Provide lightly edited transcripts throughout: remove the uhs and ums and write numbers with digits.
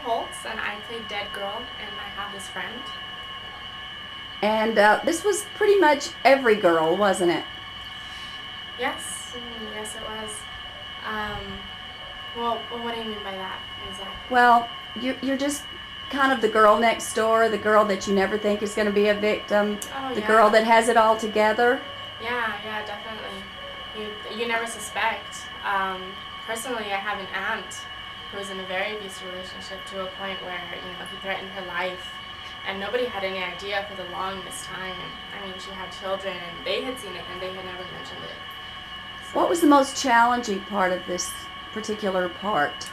Holtz, and I play Dead Girl, and I have this friend. And this was pretty much every girl, wasn't it? Yes, yes it was. Well, what do you mean by that exactly? Well, you're just kind of the girl next door, the girl that you never think is going to be a victim, Oh the yeah. girl that has it all together. Yeah, definitely. You never suspect. Personally, I have an aunt who was in a very abusive relationship to a point where he threatened her life, and nobody had any idea for the longest time. I mean, she had children, and they had seen it, and they had never mentioned it. So, What was the most challenging part of this particular part?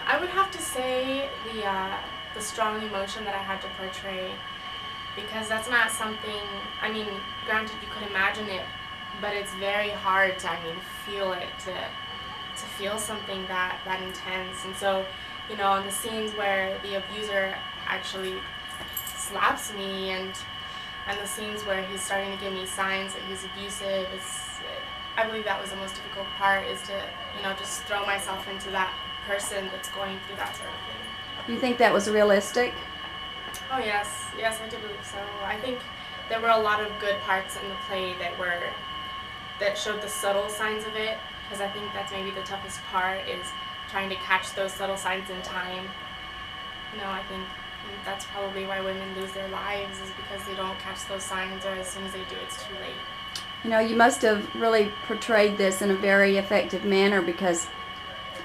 I would have to say the strong emotion that I had to portray, because that's not something. I mean, granted, you could imagine it, but it's very hard to, feel it, to feel something that intense. And so, in the scenes where the abuser actually slaps me, and the scenes where he's starting to give me signs that he's abusive, I believe that was the most difficult part, is to, just throw myself into that person that's going through that sort of thing. You think that was realistic? Oh yes, I do believe so. I think there were a lot of good parts in the play that showed the subtle signs of it, because I think that's maybe the toughest part, is trying to catch those subtle signs in time. I think that's probably why women lose their lives, is because they don't catch those signs, or as soon as they do, it's too late. You must have really portrayed this in a very effective manner, because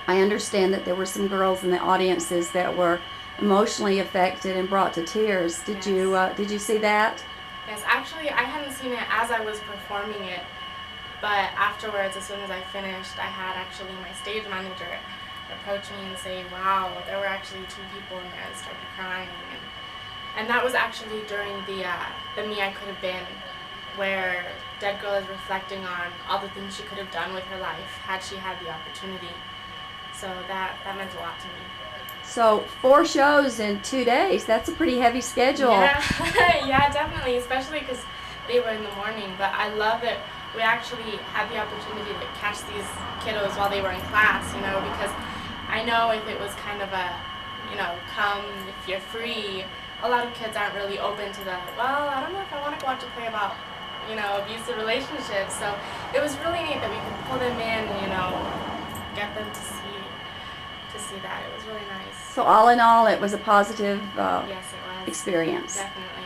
I understand that there were some girls in the audiences that were emotionally affected and brought to tears. Did you see that? Yes, actually, I hadn't seen it as I was performing it, but afterwards, as soon as I finished, I had actually my stage manager approach me and say, "Wow, there were actually two people in there that started crying," and that was actually during the Me I Could Have Been, where Dead Girl is reflecting on all the things she could have done with her life had she had the opportunity. So that meant a lot to me. So 4 shows in 2 days, that's a pretty heavy schedule. Yeah, yeah, definitely, especially because they were in the morning. But I love that we actually had the opportunity to catch these kiddos while they were in class, because I know if it was kind of a, come if you're free, a lot of kids aren't really open to the, well, I don't know if I want to go watch a play about, abusive relationships. So it was really neat that we could pull them in and, get them to see that. It was really nice. So all in all, it was a positive Yes, it was. experience. Definitely.